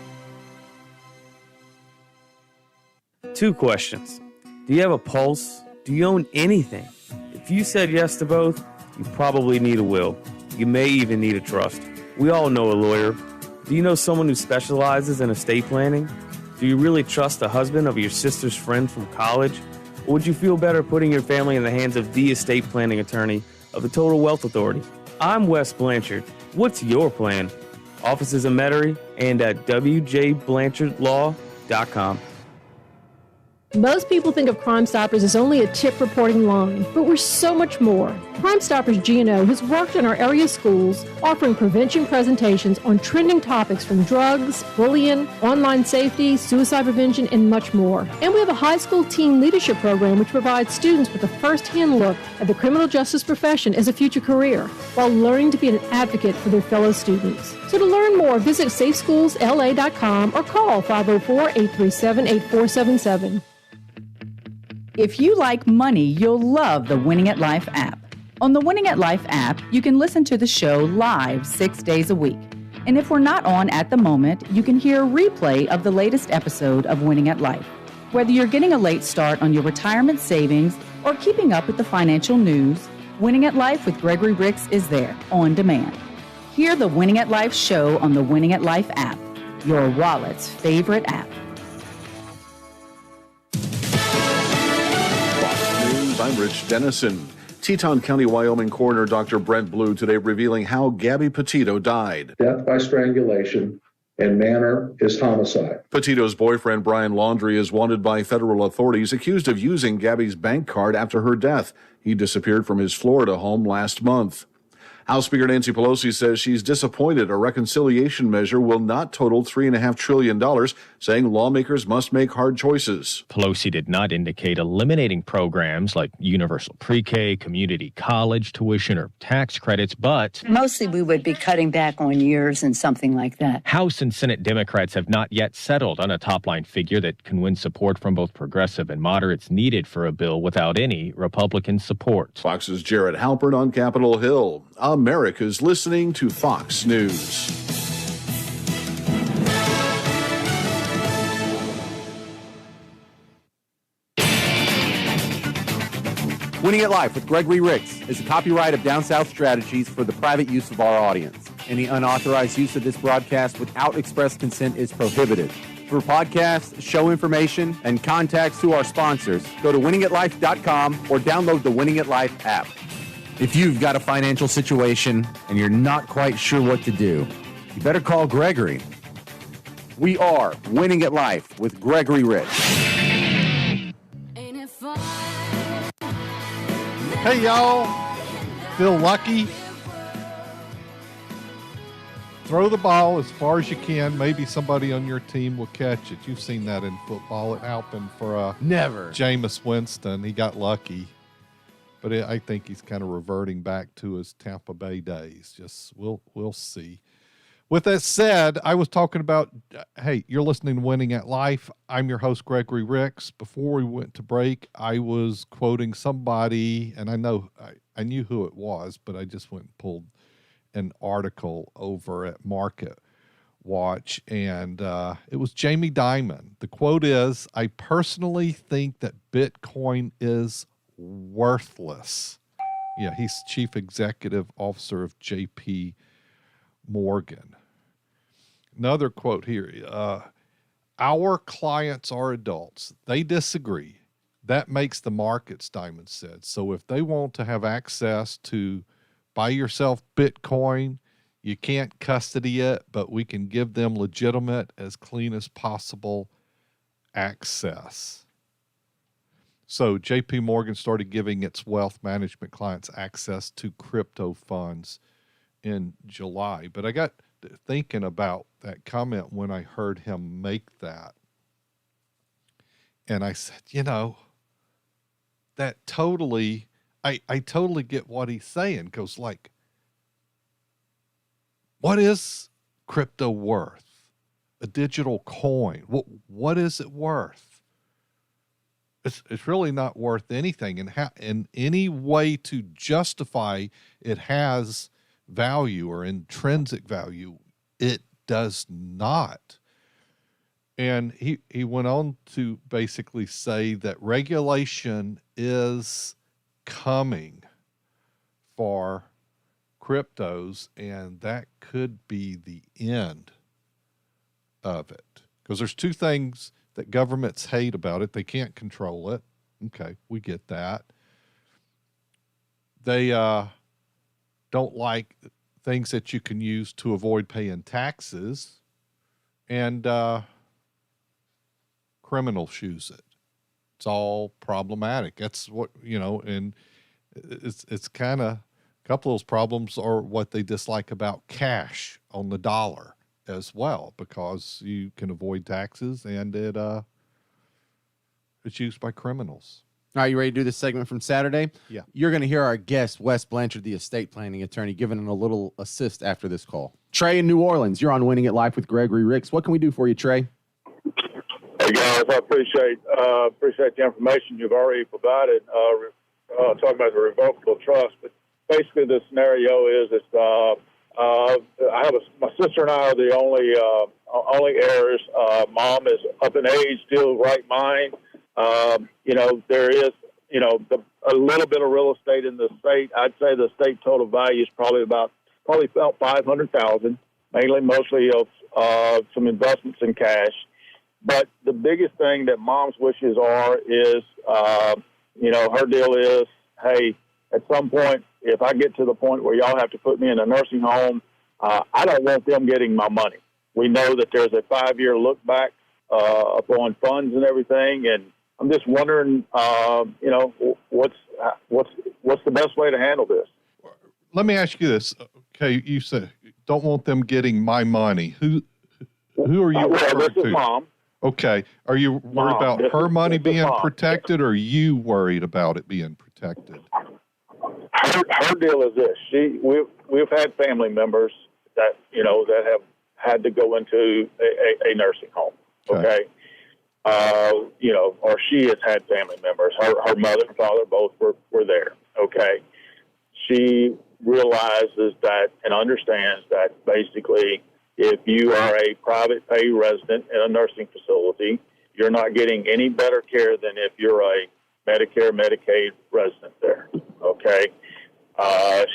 H: 2 questions. Do you have a pulse? Do you own anything? If you said yes to both, you probably need a will. You may even need a trust. We all know a lawyer. Do you know someone who specializes in estate planning? Do you really trust the husband of your sister's friend from college? Or would you feel better putting your family in the hands of the estate planning attorney of the Total Wealth Authority? I'm Wes Blanchard. What's your plan? Offices in Metairie and at wjblanchardlaw.com.
L: Most people think of Crime Stoppers as only a tip reporting line, but we're so much more. Crime Stoppers G&O has worked in our area schools, offering prevention presentations on trending topics from drugs, bullying, online safety, suicide prevention, and much more. And we have a high school teen leadership program which provides students with a first-hand look at the criminal justice profession as a future career, while learning to be an advocate for their fellow students. So to learn more, visit safeschoolsla.com or call 504-837-8477.
G: If you like money, you'll love the Winning at Life app. On the Winning at Life app, you can listen to the show live 6 days a week. And if we're not on at the moment, you can hear a replay of the latest episode of Winning at Life. Whether you're getting a late start on your retirement savings or keeping up with the financial news, Winning at Life with Gregory Ricks is there on demand. Hear the Winning at Life show on the Winning at Life app, your wallet's favorite app.
M: Fox News, I'm Rich Dennison. Teton County, Wyoming coroner Dr. Brent Blue today revealing how Gabby Petito died.
N: Death by strangulation and manner is homicide.
M: Petito's boyfriend, Brian Laundrie, is wanted by federal authorities accused of using Gabby's bank card after her death. He disappeared from his Florida home last month. House Speaker Nancy Pelosi says she's disappointed a reconciliation measure will not total $3.5 trillion, saying lawmakers must make hard choices.
O: Pelosi did not indicate eliminating programs like universal pre-K, community college tuition, or tax credits, but
P: mostly we would be cutting back on years and something like that.
O: House and Senate Democrats have not yet settled on a top-line figure that can win support from both progressive and moderates needed for a bill without any Republican support.
M: Fox's Jared Halpern on Capitol Hill. America's listening to Fox News.
A: Winning at Life with Gregory Ricks is a copyright of Down South Strategies for the private use of our audience. Any unauthorized use of this broadcast without express consent is prohibited. For podcasts, show information, and contacts to our sponsors, go to winningatlife.com or download the Winning at Life app. If you've got a financial situation and you're not quite sure what to do, you better call Gregory. We are Winning at Life with Gregory Ricks.
B: Hey, y'all. Feel lucky? Throw the ball as far as you can. Maybe somebody on your team will catch it. You've seen that in football. It happened for
A: Never.
B: Jameis Winston. He got lucky. But I think he's kind of reverting back to his Tampa Bay days. Just we'll see. With that said, I was talking about, hey, you're listening to Winning at Life. I'm your host, Gregory Ricks. Before we went to break, I was quoting somebody, and I knew who it was, but I just went and pulled an article over at Market Watch, and it was Jamie Dimon. The quote is, "I personally think that Bitcoin is worthless." Yeah, he's chief executive officer of JP Morgan. Another quote here. Our clients are adults. They disagree. That makes the markets, Dimon said. So if they want to have access to buy yourself Bitcoin, you can't custody it, but we can give them legitimate, as clean as possible access. So JP Morgan started giving its wealth management clients access to crypto funds in July. But I got thinking about that comment when I heard him make that. And I said, that totally, I totally get what he's saying. Because like, what is crypto worth? A digital coin. What is it worth? It's really not worth anything. And in any way to justify it has value or intrinsic value, it does not. And he went on to basically say that regulation is coming for cryptos, and that could be the end of it. Because there's two things that governments hate about it. They can't control it. Okay, we get that. They don't like things that you can use to avoid paying taxes, and criminals use it. It's all problematic. That's what, and it's kind of, a couple of those problems are what they dislike about cash on the dollar as well, because you can avoid taxes and it's used by criminals.
A: All right, you ready to do this segment from Saturday?
B: Yeah.
A: You're going to hear our guest, Wes Blanchard, the estate planning attorney, giving a little assist after this call. Trey in New Orleans, you're on Winning at Life with Gregory Ricks. What can we do for you, Trey?
Q: Hey, guys, I appreciate the information you've already provided talking about the revocable trust. But basically, the scenario is my sister and I are the only heirs. Mom is up in age, still right mind. There is, a little bit of real estate in the state. I'd say the state total value is probably about $500,000, mostly of some investments in cash. But the biggest thing that Mom's wishes are is, her deal is, hey, at some point, if I get to the point where y'all have to put me in a nursing home, I don't want them getting my money. We know that there's a 5-year look back upon funds and everything, and I'm just wondering, what's the best way to handle this?
B: Let me ask you this. Okay, you said don't want them getting my money. Who are you referring
Q: this
B: to?
Q: Is Mom.
B: Okay. Are you worried about her money being protected, or are you worried about it being protected?
Q: Her deal is this. We've had family members that have had to go into a nursing home. Okay. Or she has had family members. Her mother and father both were there. Okay. She realizes that and understands that basically if you are a private pay resident in a nursing facility, you're not getting any better care than if you're a Medicare, Medicaid resident there. Okay.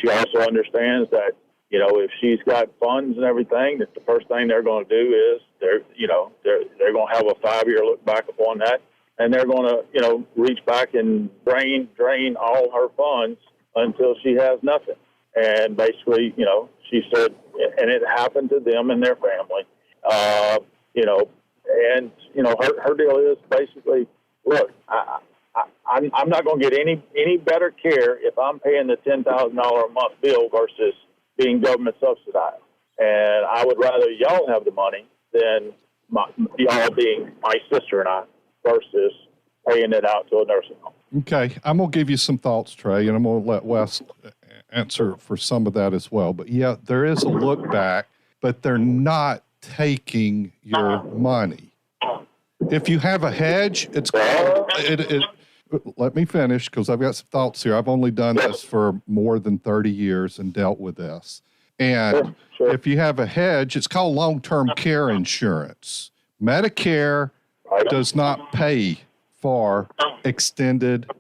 Q: She also understands that, if she's got funds and everything, that the first thing they're going to do is they're going to have a 5-year look back upon that, and they're going to, reach back and drain all her funds until she has nothing. And basically, she said, and it happened to them and their family, her deal is basically, look, I'm not going to get any better care if I'm paying the $10,000 a month bill versus being government subsidized. And I would rather y'all have the money than y'all being my sister and I versus paying it out to a nursing home.
B: Okay. I'm going to give you some thoughts, Trey, and I'm going to let Wes answer for some of that as well. But yeah, there is a look back, but they're not taking your money. If you have a hedge, let me finish because I've got some thoughts here. I've only done this for more than 30 years and dealt with this. And if you have a hedge, it's called long-term care insurance. Medicare does not pay for extended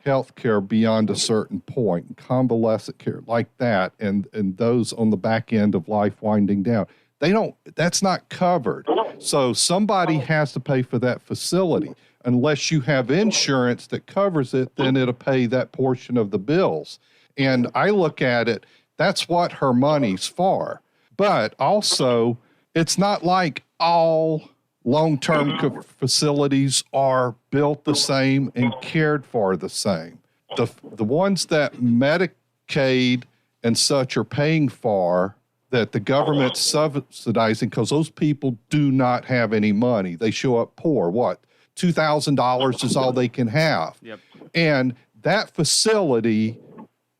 B: health care beyond a certain point, convalescent care like that, and those on the back end of life winding down. That's not covered. So somebody has to pay for that facility. Unless you have insurance that covers it, then it'll pay that portion of the bills. And I look at it, that's what her money's for. But also, it's not like all long-term facilities are built the same and cared for the same. The ones that Medicaid and such are paying for, that the government's subsidizing, because those people do not have any money. They show up poor. What? $2,000 is all they can have.
H: Yep.
B: And that facility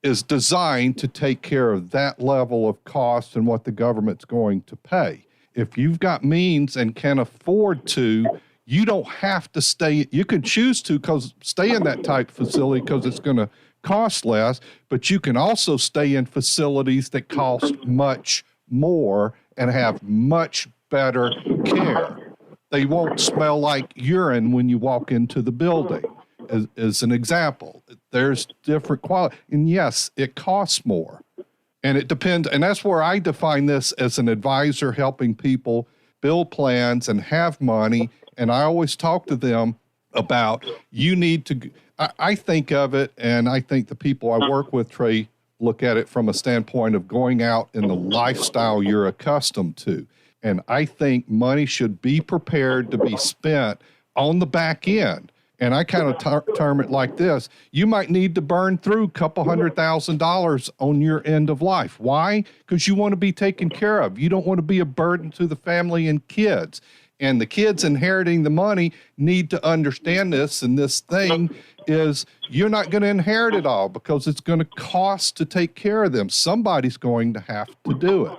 B: is designed to take care of that level of cost and what the government's going to pay. If you've got means and can afford to, you don't have to stay. You can choose to stay in that type of facility because it's going to cost less, but you can also stay in facilities that cost much more and have much better care. They won't smell like urine when you walk into the building, as an example. There's different quality. And yes, it costs more. And it depends. And that's where I define this as an advisor helping people build plans and have money. And I always talk to them about you need to, I think of it, and I think the people I work with, Trey, look at it from a standpoint of going out in the lifestyle you're accustomed to. And I think money should be prepared to be spent on the back end. And I kind of term it like this. You might need to burn through a couple $100,000 on your end of life. Why? Because you want to be taken care of. You don't want to be a burden to the family and kids. And the kids inheriting the money need to understand this. And this thing is you're not going to inherit it all because it's going to cost to take care of them. Somebody's going to have to do it.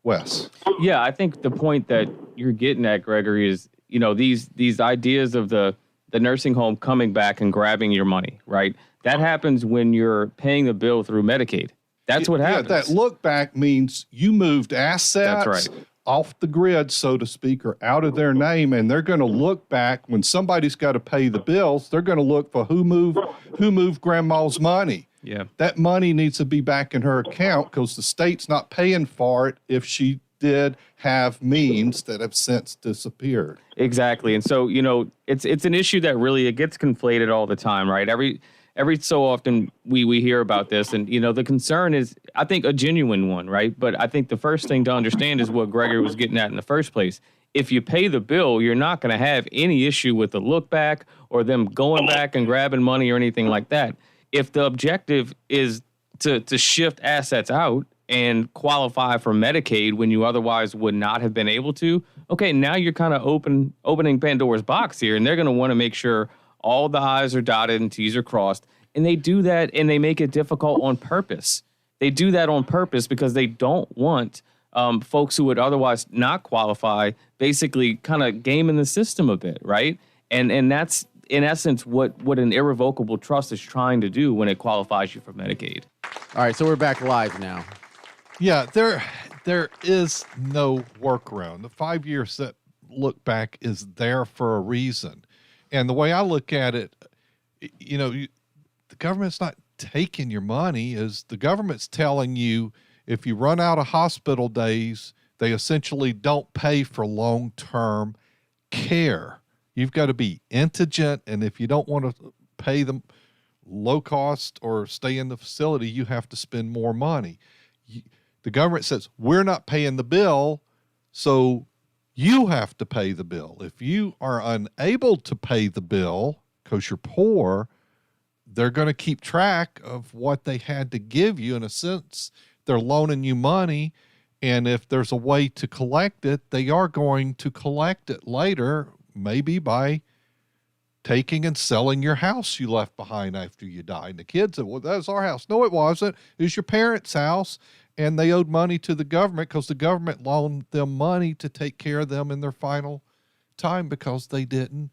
B: Wes.
H: Yeah, I think the point that you're getting at, Gregory, is, these ideas of the nursing home coming back and grabbing your money, right? That happens when you're paying the bill through Medicaid. That's what happens.
B: Yeah, that look back means you moved assets
H: That's right.
B: off the grid, so to speak, or out of their name, and they're going to look back when somebody's got to pay the bills. They're going to look for who moved grandma's money.
H: Yeah,
B: that money needs to be back in her account because the state's not paying for it if she did have means that have since disappeared.
H: Exactly, and so it's an issue that really it gets conflated all the time, right? Every so often we hear about this, and the concern is, I think, a genuine one, right? But I think the first thing to understand is what Gregory was getting at in the first place. If you pay the bill, you're not going to have any issue with the look back or them going back and grabbing money or anything like that. If the objective is to shift assets out and qualify for Medicaid when you otherwise would not have been able to, okay, now you're kind of opening Pandora's box here, and they're going to want to make sure all the I's are dotted and T's are crossed. And they do that, and they make it difficult on purpose. They do that on purpose because they don't want folks who would otherwise not qualify basically kind of gaming the system a bit, right? And that's, in essence, what an irrevocable trust is trying to do when it qualifies you for Medicaid.
A: All right, so we're back live now.
B: Yeah, there is no workaround. The 5 years that look back is there for a reason. And the way I look at it, the government's not taking your money. Is the government's telling you if you run out of hospital days, they essentially don't pay for long-term care. You've got to be indigent, and if you don't want to pay them low cost or stay in the facility, you have to spend more money. The government says, we're not paying the bill, so you have to pay the bill. If you are unable to pay the bill because you're poor, they're going to keep track of what they had to give you. In a sense, they're loaning you money, and if there's a way to collect it, they are going to collect it later, maybe by taking and selling your house you left behind after you died. And the kids said, well, that's our house. No, it wasn't. It was your parents' house. And they owed money to the government because the government loaned them money to take care of them in their final time because they didn't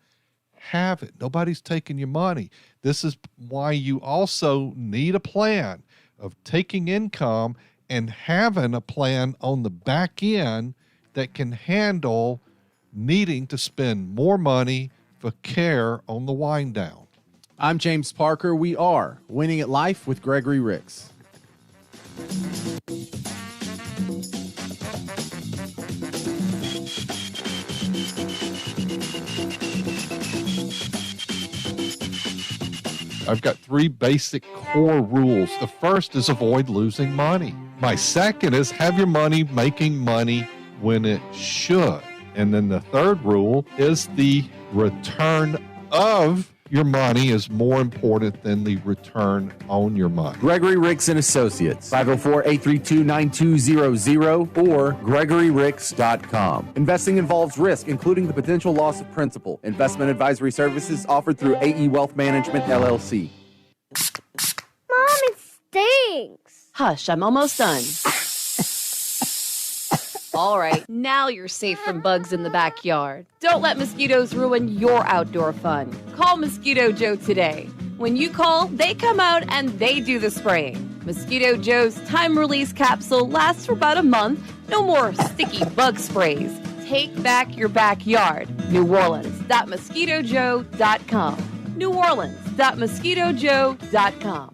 B: have it. Nobody's taking your money. This is why you also need a plan of taking income and having a plan on the back end that can handle needing to spend more money for care on the wind down.
A: I'm James Parker. We are Winning at Life with Gregory Ricks.
B: I've got 3 basic core rules. The first is avoid losing money. My second is have your money making money when it should. And then the third rule is the return of your money is more important than the return on your money.
A: Gregory Ricks and Associates, 504-832-9200 or GregoryRicks.com. Investing involves risk, including the potential loss of principal. Investment advisory services offered through AE Wealth Management, LLC.
R: Mom, it stinks.
S: Hush, I'm almost done. All right, now you're safe from bugs in the backyard. Don't let mosquitoes ruin your outdoor fun. Call Mosquito Joe today. When you call, they come out and they do the spraying. Mosquito Joe's time-release capsule lasts for about a month. No more sticky bug sprays. Take back your backyard. NewOrleans.MosquitoJoe.com. NewOrleans.MosquitoJoe.com.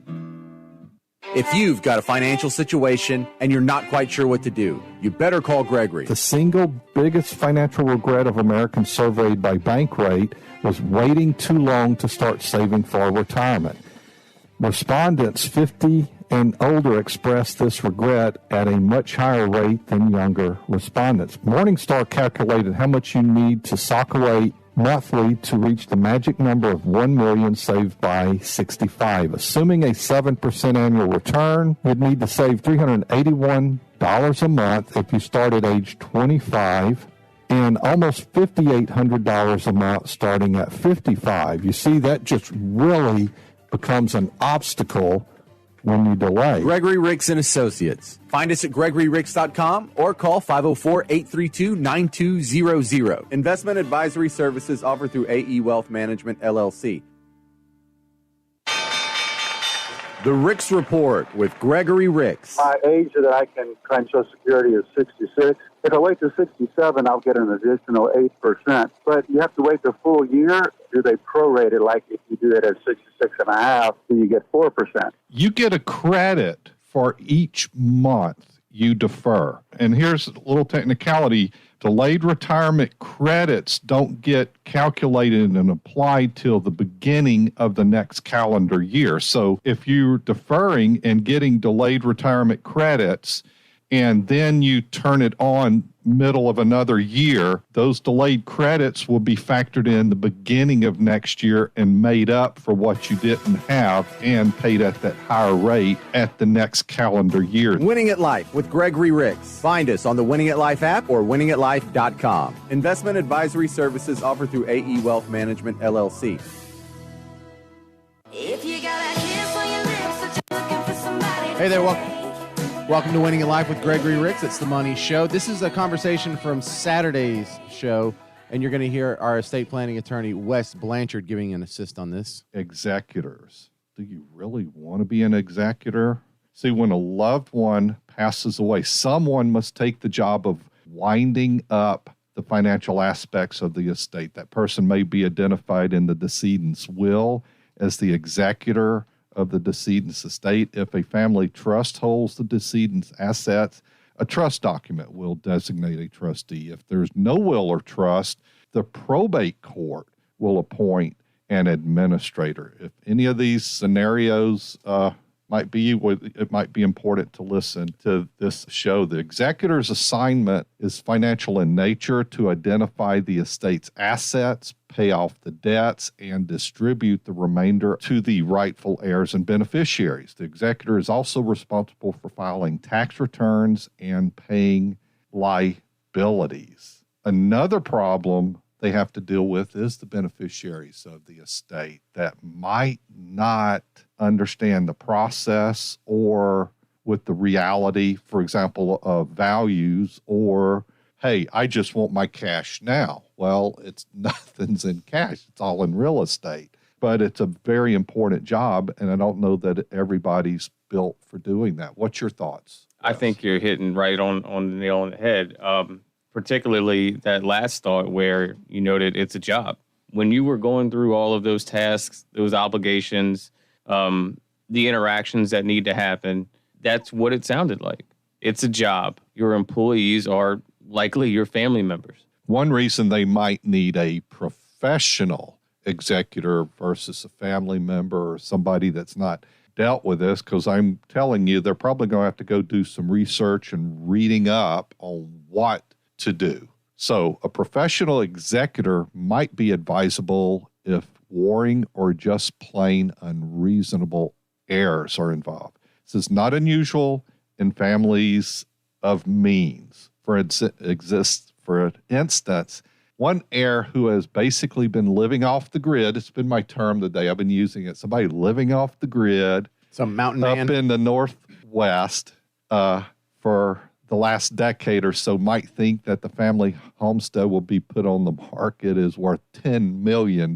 A: If you've got a financial situation and you're not quite sure what to do, you better call Gregory.
T: The single biggest financial regret of Americans surveyed by Bankrate was waiting too long to start saving for retirement. Respondents 50 and older expressed this regret at a much higher rate than younger respondents. Morningstar calculated how much you need to sock away monthly to reach the magic number of $1 million saved by 65. Assuming a 7% annual return, you'd need to save $381 a month if you start at age 25 and almost $5,800 a month starting at $55. You see, that just really becomes an obstacle when you delay.
A: Gregory Ricks and Associates. Find us at gregoryricks.com or call 504-832-9200. Investment advisory services offered through AE Wealth Management, LLC. The Ricks Report with Gregory Ricks.
U: My age that I can claim Social Security is 66. If I wait to 67, I'll get an additional 8%. But you have to wait the full year. Do they prorate it like if you do it at 66 and a half, do you get 4%?
B: You get a credit for each month you defer. And here's a little technicality. Delayed retirement credits don't get calculated and applied till the beginning of the next calendar year. So if you're deferring and getting delayed retirement credits and then you turn it on middle of another year, those delayed credits will be factored in the beginning of next year and made up for what you didn't have and paid at that higher rate at the next calendar year.
A: Winning at Life with Gregory Ricks. Find us on the Winning at Life app or winningatlife.com. Investment advisory services offered through AE Wealth Management, LLC.
V: Hey there, welcome to Winning at Life with Gregory Ricks. It's the Money Show. This is a conversation from Saturday's show, and you're going to hear our estate planning attorney, Wes Blanchard, giving an assist on this.
B: Executors. Do you really want to be an executor? See, when a loved one passes away, someone must take the job of winding up the financial aspects of the estate. That person may be identified in the decedent's will as the executor of the decedent's estate. If a family trust holds the decedent's assets, a trust document will designate a trustee. If there's no will or trust, the probate court will appoint an administrator. If any of these scenarios might be, it might be important to listen to this show. The executor's assignment is financial in nature to identify the estate's assets, pay off the debts, and distribute the remainder to the rightful heirs and beneficiaries. The executor is also responsible for filing tax returns and paying liabilities. Another problem they have to deal with is the beneficiaries of the estate that might not understand the process or with the reality, for example, of values, or, hey, I just want my cash now. Well, it's nothing's in cash. It's all in real estate. But it's a very important job, and I don't know that everybody's built for doing that. What's your thoughts?
H: I think you're hitting right on the nail on the head. Particularly that last thought where you noted it's a job. When you were going through all of those tasks, those obligations, the interactions that need to happen, that's what it sounded like. It's a job. Your employees are likely your family members.
B: One reason they might need a professional executor versus a family member or somebody that's not dealt with this, because I'm telling you, they're probably going to have to go do some research and reading up on what to do. So a professional executor might be advisable if warring or just plain unreasonable heirs are involved. This is not unusual in families of means. For instance, one heir who has basically been living off the grid, it's been my term today, I've been using it, somebody living off the grid,
V: some mountain
B: up
V: man
B: in the Northwest for the last decade or so, might think that the family homestead will be put on the market is worth $10 million.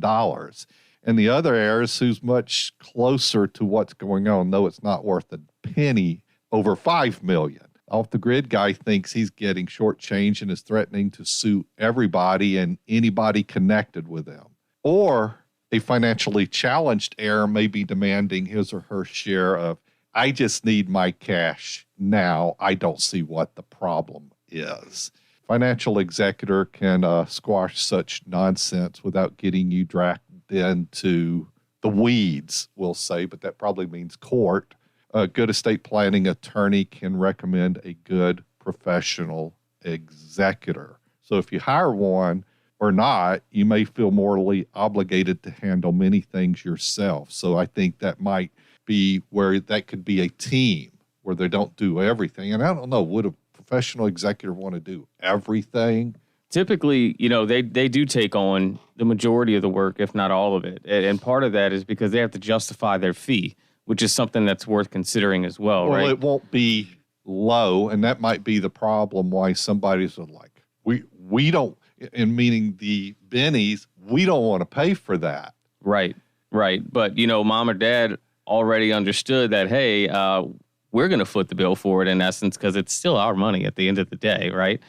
B: And the other heirs, who's much closer to what's going on, though it's not worth a penny, over $5 million. Off the grid guy thinks he's getting shortchanged and is threatening to sue everybody and anybody connected with them. Or a financially challenged heir may be demanding his or her share of, I just need my cash now. I don't see what the problem is. Financial executor can squash such nonsense without getting you dragged into the weeds, we'll say, but that probably means court. A good estate planning attorney can recommend a good professional executor. So if you hire one or not, you may feel morally obligated to handle many things yourself. So I think that might be where that could be a team where they don't do everything. And I don't know, would a professional executive want to do everything
H: Typically, they do take on the majority of the work, if not all of it. And part of that is because they have to justify their fee, which is something that's worth considering as well, right?
B: Well, it won't be low, and that might be the problem why somebody's like, we don't, and meaning the bennies, we don't want to pay for that.
H: Right. But, mom or dad already understood that, hey, we're going to foot the bill for it in essence because it's still our money at the end of the day, right?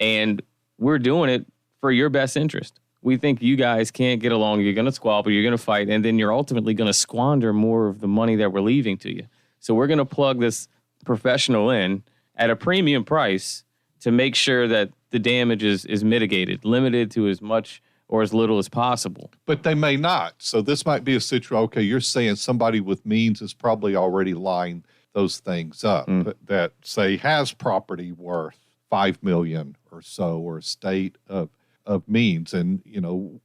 H: And we're doing it for your best interest. We think you guys can't get along. You're going to squabble. You're going to fight. And then you're ultimately going to squander more of the money that we're leaving to you. So we're going to plug this professional in at a premium price to make sure that the damage is mitigated, limited to as much or as little as possible.
B: But they may not. So this might be a situation, okay, you're saying somebody with means is probably already lined those things up that say has property worth $5 million or so, or a state of means. And,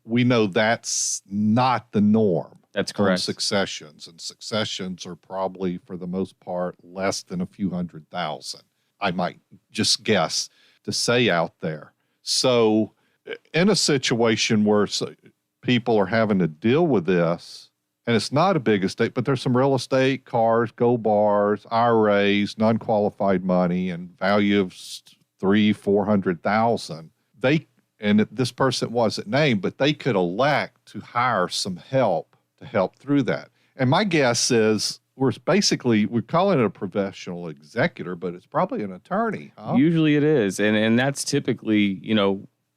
B: we know that's not the norm.
H: That's correct.
B: Successions. And successions are probably, for the most part, less than a few $100,000. I might just guess to say out there. So in a situation where people are having to deal with this, and it's not a big estate, but there's some real estate, cars, gold bars, IRAs, non-qualified money, and value of $300,000-$400,000. And this person wasn't named, but they could elect to hire some help to help through that. And my guess is we're calling it a professional executor, but it's probably an attorney. Huh?
H: Usually it is. And that's typically,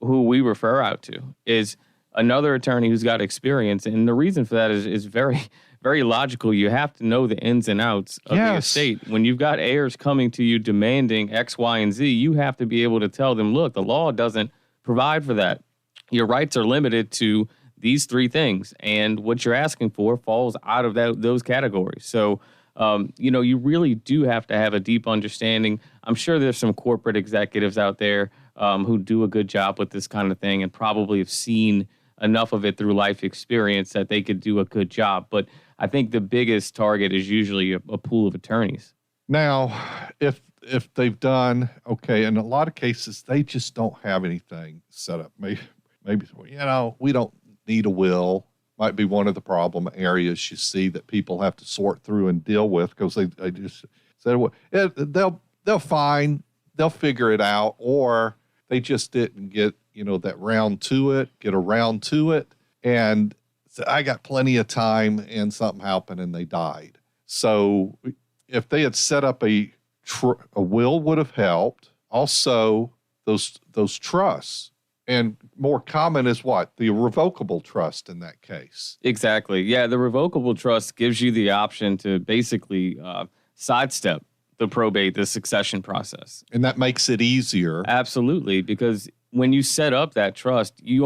H: who we refer out to is another attorney who's got experience. And the reason for that is very, very logical. You have to know the ins and outs of the estate. When you've got heirs coming to you demanding X, Y, and Z, you have to be able to tell them, look, the law doesn't provide for that. Your rights are limited to these three things, and what you're asking for falls out of those categories. So, you really do have to have a deep understanding. I'm sure there's some corporate executives out there who do a good job with this kind of thing and probably have seen enough of it through life experience that they could do a good job. But I think the biggest target is usually a pool of attorneys.
B: Now, if they've done, okay, in a lot of cases, they just don't have anything set up. Maybe we don't need a will. Might be one of the problem areas you see that people have to sort through and deal with because they just said, well, they'll figure it out, or they just didn't get, get around to it. And so I got plenty of time and something happened and they died. So if they had set up a will would have helped. Also, those trusts. And more common is what? The irrevocable trust in that case.
H: Exactly. Yeah, the revocable trust gives you the option to basically sidestep the succession process.
B: And that makes it easier.
H: Absolutely, because when you set up that trust, you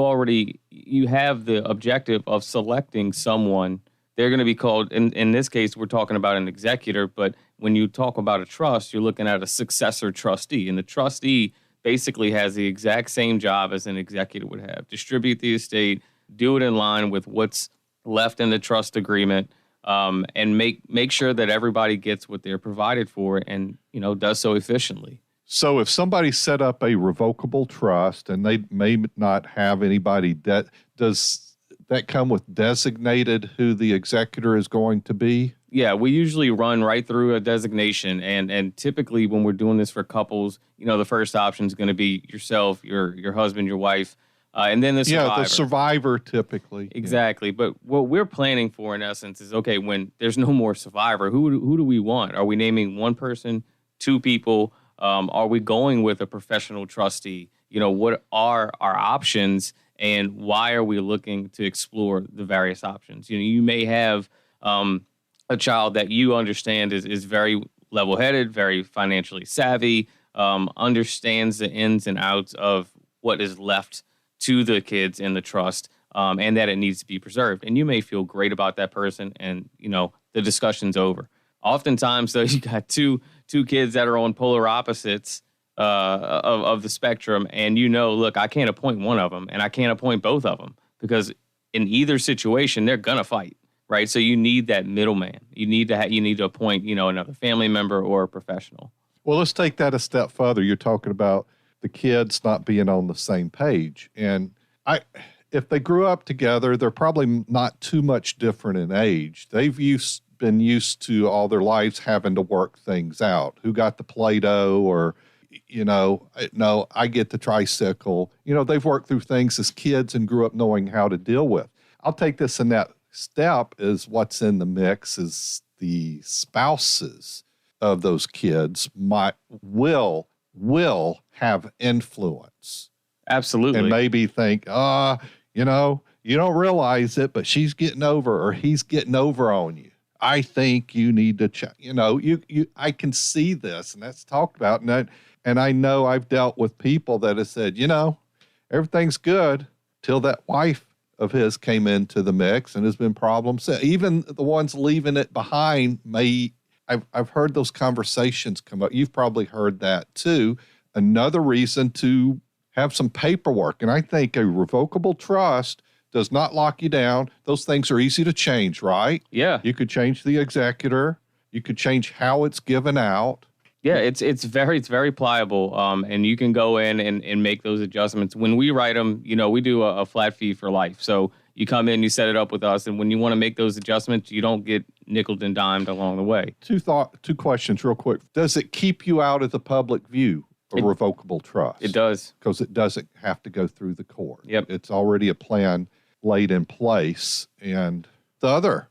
H: have the objective of selecting someone. They're going to be called, in this case, we're talking about an executor, but when you talk about a trust, you're looking at a successor trustee. And the trustee basically has the exact same job as an executor would have. Distribute the estate, do it in line with what's left in the trust agreement, and make sure that everybody gets what they're provided for and, does so efficiently.
B: So if somebody set up a revocable trust and they may not have anybody, does that come with designated who the executor is going to be?
H: Yeah, we usually run right through a designation, and typically when we're doing this for couples, the first option is going to be yourself, your husband, your wife, and then the survivor.
B: Yeah, the survivor typically.
H: Exactly, yeah. But what we're planning for in essence is, okay, when there's no more survivor, who do we want? Are we naming one person, two people? Are we going with a professional trustee? What are our options, and why are we looking to explore the various options? You may have a child that you understand is very level-headed, very financially savvy, understands the ins and outs of what is left to the kids in the trust, and that it needs to be preserved. And you may feel great about that person, and the discussion's over. Oftentimes, though, you got two kids that are on polar opposites of the spectrum, and look, I can't appoint one of them, and I can't appoint both of them, because in either situation, they're gonna fight. Right, so you need that middleman. You need to appoint, another family member or a professional.
B: Well, let's take that a step further. You're talking about the kids not being on the same page. And if they grew up together, they're probably not too much different in age. They've been used to all their lives having to work things out. Who got the Play-Doh, or, no, I get the tricycle. They've worked through things as kids and grew up knowing how to deal with. I'll take this in that step is what's in the mix is the spouses of those kids will have influence.
H: Absolutely.
B: And maybe think, you don't realize it, but she's getting over or he's getting over on you. I think you need to check. I can see this, and that's talked about. And I know I've dealt with people that have said, everything's good till that wife of his came into the mix, and there's been problems. Even the ones leaving it behind I've heard those conversations come up. You've probably heard that too. Another reason to have some paperwork. And I think a revocable trust does not lock you down. Those things are easy to change, right?
H: Yeah.
B: You could change the executor. You could change how it's given out.
H: Yeah, it's very pliable, and you can go in and make those adjustments. When we write them, we do a flat fee for life. So you come in, you set it up with us, and when you want to make those adjustments, you don't get nickeled and dimed along the way.
B: Two questions real quick. Does it keep you out of the public view, a revocable trust?
H: It does.
B: Because it doesn't have to go through the court.
H: Yep.
B: It's already a plan laid in place. And the other,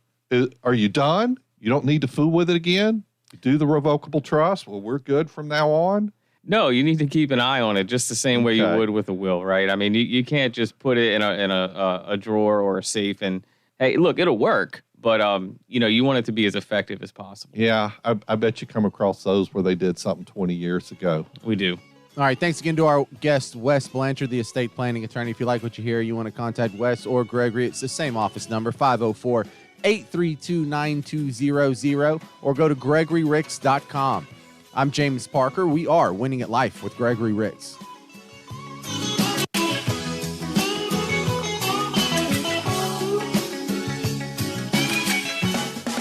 B: are you done? You don't need to fool with it again? Do the revocable trust? Well, we're good from now on?
H: No, you need to keep an eye on it just the same way you would with a will, right? I mean, you can't just put it in a drawer or a safe and, hey, look, it'll work. But, you want it to be as effective as possible.
B: Yeah, I bet you come across those where they did something 20 years ago.
H: We do.
V: All right, thanks again to our guest, Wes Blanchard, the estate planning attorney. If you like what you hear, you want to contact Wes or Gregory, it's the same office number, 504-832-9200, or go to GregoryRicks.com. I'm James Parker. We are Winning at Life with Gregory Ricks.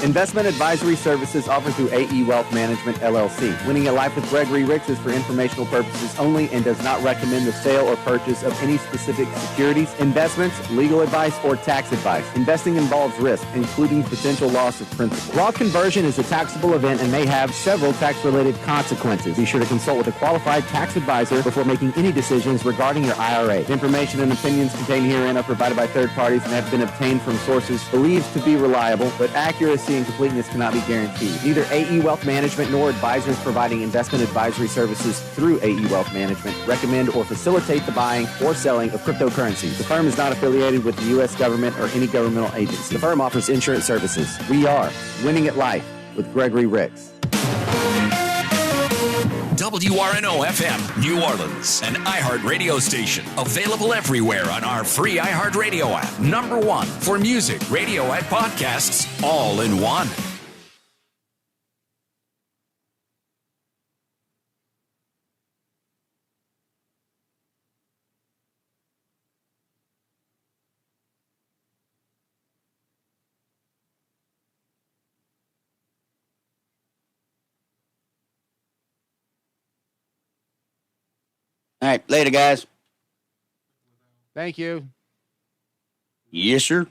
A: Investment advisory services offered through AE Wealth Management, LLC. Winning at Life with Gregory Ricks is for informational purposes only and does not recommend the sale or purchase of any specific securities, investments, legal advice, or tax advice. Investing involves risk, including potential loss of principal. Roth conversion is a taxable event and may have several tax-related consequences. Be sure to consult with a qualified tax advisor before making any decisions regarding your IRA. The information and opinions contained herein are provided by third parties and have been obtained from sources believed to be reliable, but accuracy and completeness cannot be guaranteed. Neither AE Wealth Management nor advisors providing investment advisory services through AE Wealth Management recommend or facilitate the buying or selling of cryptocurrencies. The firm is not affiliated with the U.S. government or any governmental agency. The firm offers insurance services. We are Winning at Life with Gregory Ricks.
C: WRNO FM, New Orleans, an iHeart radio station. Available everywhere on our free iHeart radio app. #1 for music, radio, and podcasts, all in one.
F: All right, later, guys.
V: Thank you.
F: Yes, sir.